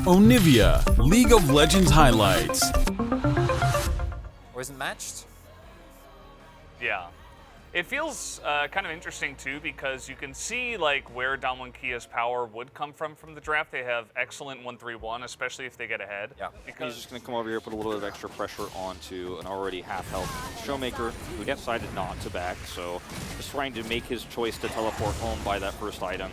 Onivia, League of Legends highlights. Or isn't matched? Yeah. It feels kind of interesting too because you can see like where W6D's power would come from the draft. They have excellent 1-3-1, especially if they get ahead. Yeah. He's just going to come over here, put a little bit of extra pressure onto an already half-health Showmaker who decided not to back, so just trying to make his choice to teleport home by that first item.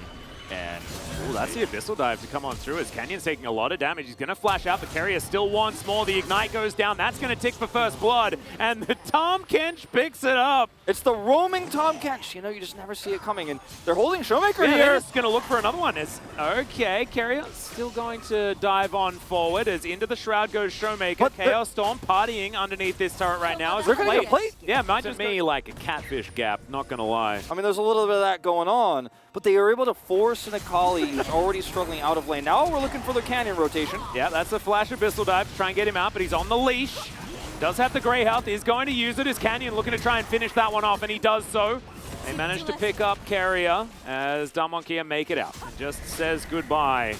And ooh, that's the Abyssal Dive to come on through as Canyon's taking a lot of damage. He's going to flash out. The carrier still wants more. The Ignite goes down. That's going to tick for first blood. And the Tahm Kench picks it up. it's the roaming Tahm Kench. You know, you just never see it coming. And they're holding Showmaker Yeah, here. they're just going to look for another one. Okay, carrier still going to dive on forward as into the Shroud goes Showmaker. But Chaos Storm partying underneath this turret right now. They're going to get played. Yeah, might just be like a catfish gap, not going to lie. I mean, there's a little bit of that going on, but they are able to force an Akali who's already struggling out of lane. Now we're looking for the Canyon rotation. Yeah, that's a flash Abyssal Dive to try and get him out, but he's on the leash. Does have the Grey Health, is going to use it as Canyon looking to try and finish that one off, and he does so. They manage to pick up Carrier as W6D make it out. And just says goodbye.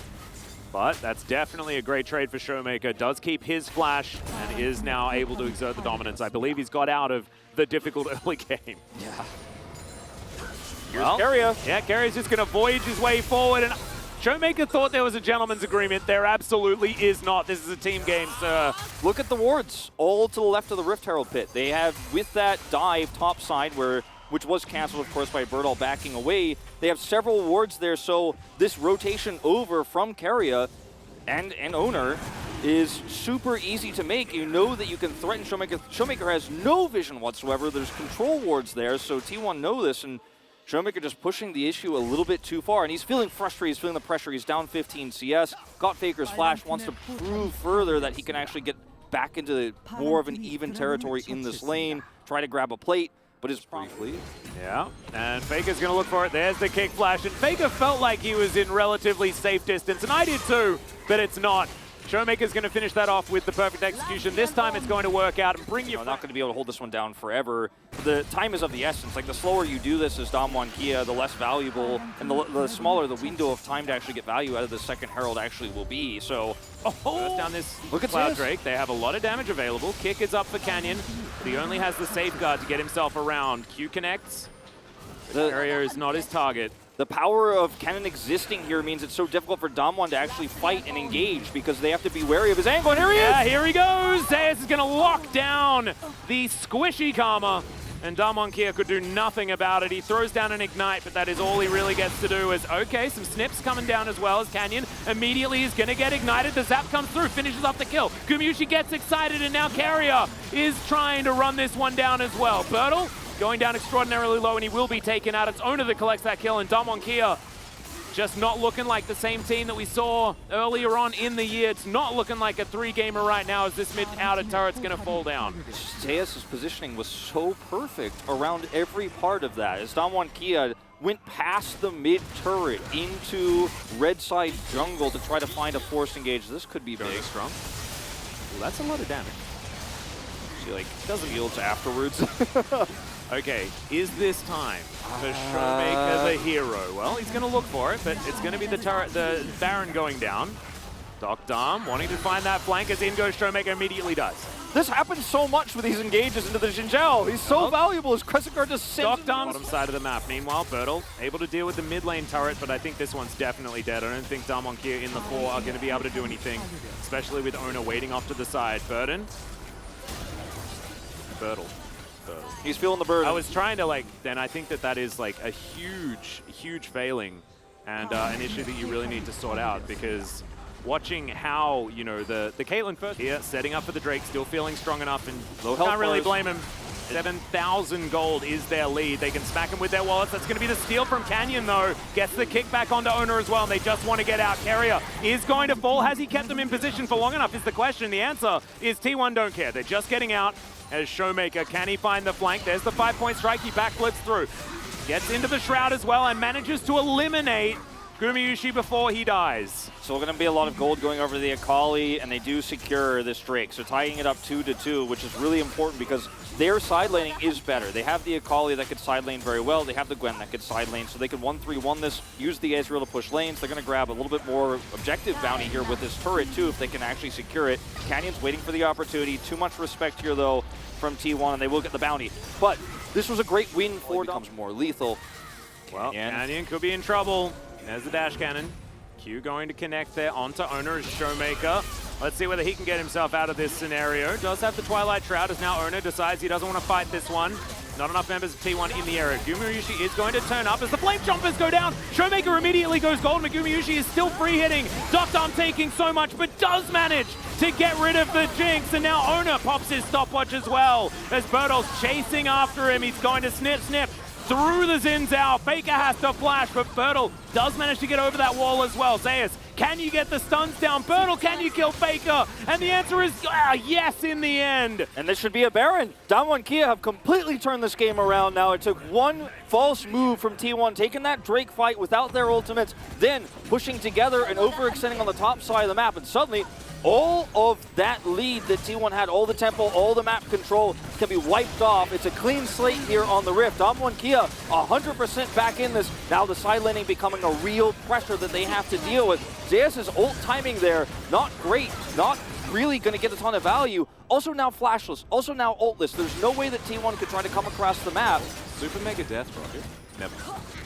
But that's definitely a great trade for Showmaker. Does keep his flash and is now able to exert the dominance. I believe he's got out of the difficult early game. Yeah. Here's Carrier. Yeah, Carrier's just going to voyage his way forward. And Showmaker thought there was a gentleman's agreement. There absolutely is not. This is a team game, sir. Look at the wards, all to the left of the Rift Herald pit. They have, with that dive top side, which was canceled, of course, by Birdall backing away, they have several wards there, so this rotation over from Carrier and Owner is super easy to make. You know that you can threaten Showmaker. Showmaker has no vision whatsoever. There's control wards there, so T1 know this, and Showmaker just pushing the issue a little bit too far, and he's feeling frustrated, he's feeling the pressure, he's down 15 CS, got Faker's flash, wants to prove further that he can actually get back into more of an even territory in this lane, try to grab a plate, but is briefly. Yeah, and Faker's going to look for it. There's the kick flash, and Faker felt like he was in relatively safe distance, and I did too, but it's not. Showmaker's going to finish that off with the perfect execution. This time it's going to work out and bring you... Not going to be able to hold this one down forever. The time is of the essence. Like, the slower you do this as W6D, the less valuable, and the smaller the window of time to actually get value out of the second Herald actually will be. So, goes down this look at Cloud this. Drake. They have a lot of damage available. Kick is up for Canyon, but he only has the safeguard to get himself around. Q connects. The carrier is not his target. The power of Cannon existing here means it's so difficult for W6D to actually fight and engage because they have to be wary of his angle. And here he is! Yeah, here he goes! Zeus is going to lock down the squishy Karma, and W6D could do nothing about it. He throws down an Ignite, but that is all he really gets to do is, okay, some snips coming down as well as Canyon immediately is going to get ignited. The zap comes through, finishes off the kill. Gumushi gets excited, and now Carrier is trying to run this one down as well. Birdall going down extraordinarily low, and he will be taken out. It's Owner that collects that kill, and W6D just not looking like the same team that we saw earlier on in the year. It's not looking like a three-gamer right now as this mid-outer turret's going to fall down. Zeus' positioning was so perfect around every part of that. As W6D went past the mid-turret into red side jungle to try to find a force engage. This could be big. Strong. Well, that's a lot of damage. She, like, doesn't yield to afterwards. Okay, is this time for Showmaker the hero? Well, he's going to look for it, but it's going to be the turret, the Baron going down. W6D wanting to find that flank as in goes Showmaker, immediately does. This happens so much with these engages into the Xinjiao. He's so valuable. His Crescent Guard just sits W6D bottom side of the map. Meanwhile, Birdall able to deal with the mid lane turret, but I think this one's definitely dead. I don't think W6D in the 4 are going to be able to do anything, especially with Owner waiting off to the side. Birdall. He's feeling the burden. I was trying to then I think that is like a huge failing and an issue that you really need to sort out because watching how, you know, the Caitlyn first here, setting up for the Drake, still feeling strong enough and can't really blame him. 7,000 gold is their lead. They can smack him with their wallets. That's going to be the steal from Canyon, though. Gets the kick back onto Owner as well, and they just want to get out. Carrier is going to fall. Has he kept them in position for long enough is the question. The answer is T1 don't care. They're just getting out. As Showmaker, can he find the flank? There's the 5-point strike. He backflips through. Gets into the Shroud as well and manages to eliminate Gumayusi before he dies. So going to be a lot of gold going over to the Akali, and they do secure this Drake. So tying it up 2-2, which is really important because their side laning is better. They have the Akali that could side lane very well. They have the Gwen that could side lane, so they could 1-3-1 this, use the Ezreal to push lanes. They're going to grab a little bit more objective bounty here with this turret too, if they can actually secure it. Canyon's waiting for the opportunity. Too much respect here though from T1, and they will get the bounty. But this was a great win for becomes more lethal. Well, Canyon could be in trouble. There's the dash cannon. Q going to connect there onto Owner as Showmaker. Let's see whether he can get himself out of this scenario. Does have the Twilight Shroud as now Owner decides he doesn't want to fight this one. Not enough members of T1 in the area. Gumayusi is going to turn up as the Flame Chompers go down. Showmaker immediately goes gold, but Gumayusi is still free hitting. Doctor taking so much, but does manage to get rid of the Jinx. And now Owner pops his stopwatch as well. As Bertol's chasing after him, he's going to snip through the Xin Zhao. Faker has to flash, but Bertel does manage to get over that wall as well. Zeus, can you get the stuns down? Bertel, can you kill Faker? And the answer is yes in the end. And this should be a Baron. Damwon Kia have completely turned this game around now. It took one false move from T1, taking that Drake fight without their ultimates, then pushing together and overextending on the top side of the map, and suddenly all of that lead that T1 had, all the tempo, all the map control can be wiped off. It's a clean slate here on the Rift. Damwon Kia 100% back in this. Now the side laning becoming a real pressure that they have to deal with. Zeus' ult timing there, not great, not really going to get a ton of value. Also now flashless, also now ultless. There's no way that T1 could try to come across the map. Super Mega Death Rocket? Never.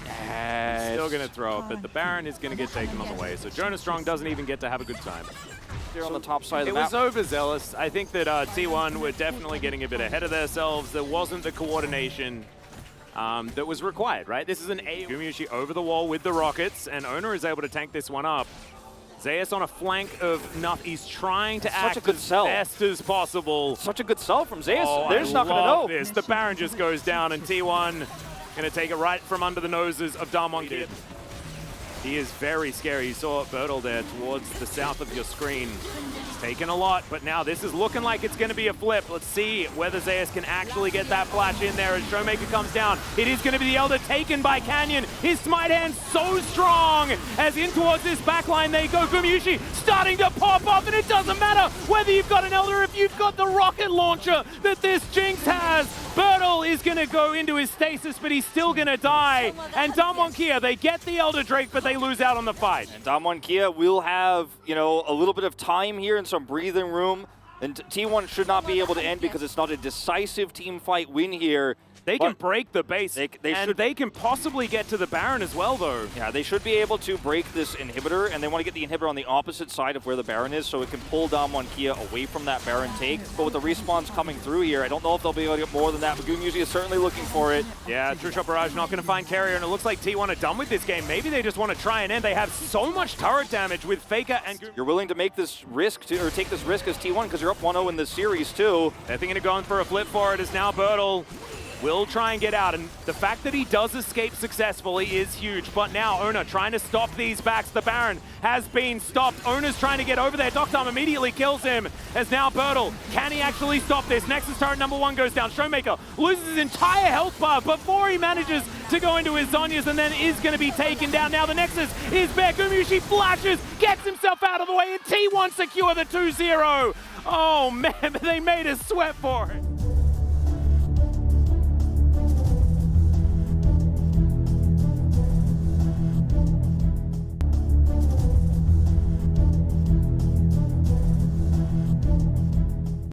Yes. Still going to throw it, but the Baron is going to get taken on the way. So Jonas Strong doesn't even get to have a good time. Here on the top side of the It map. was overzealous. I think that T1 were definitely getting a bit ahead of themselves. There wasn't the coordination that was required, right? This is an Gumayusi over the wall with the rockets, and Owner is able to tank this one up. Zeus on a flank of Nuff. He's trying to act as best as possible. Such a good sell from Zeus. Oh, They're just not going to know. This. The Baron just goes down, and T1 going to take it right from under the noses of Damwon Kia. He is very scary. You saw Bertel there towards the south of your screen. He's taken a lot, but now this is looking like it's going to be a flip. Let's see whether Zeus can actually get that flash in there as Showmaker comes down. It is going to be the Elder taken by Canyon. His smite hand so strong as in towards this backline they go. Gumayusi starting to pop off, and it doesn't matter whether you've got an Elder, if you've got the rocket launcher that this Jinx has. Bertel is going to go into his stasis, but he's still going to die. And Damwon Kia, they get the Elder Drake, but they lose out on the fight. And Damwon Kia will have, you know, a little bit of time here and some breathing room. And T1 should not be able to end because it's not a decisive team fight win here. They can break the base, and they can possibly get to the Baron as well, though. Yeah, they should be able to break this inhibitor, and they want to get the inhibitor on the opposite side of where the Baron is, so it can pull Damwon Kia away from that Baron take. But with the respawns coming through here, I don't know if they'll be able to get more than that, but Gumayusi is certainly looking for it. Yeah, True Shot Barrage not going to find Carrier, and it looks like T1 are done with this game. Maybe they just want to try and end. They have so much turret damage with Faker and You're willing to make this risk, or take this risk as T1, because you're up 1-0 in this series, too. They're thinking of going for a flip for it as now Bertel will try and get out, and the fact that he does escape successfully is huge. But now Owner trying to stop these backs. The Baron has been stopped. Owner's trying to get over there. Doctor immediately kills him as now Bertel. Can he actually stop this? Nexus turret number 1 goes down. Showmaker loses his entire health bar before he manages to go into his Zhonya's, and then is going to be taken down. Now the Nexus is bare. Gumayusi flashes, gets himself out of the way, and T1 secure the 2-0. Oh man, they made us sweat for it.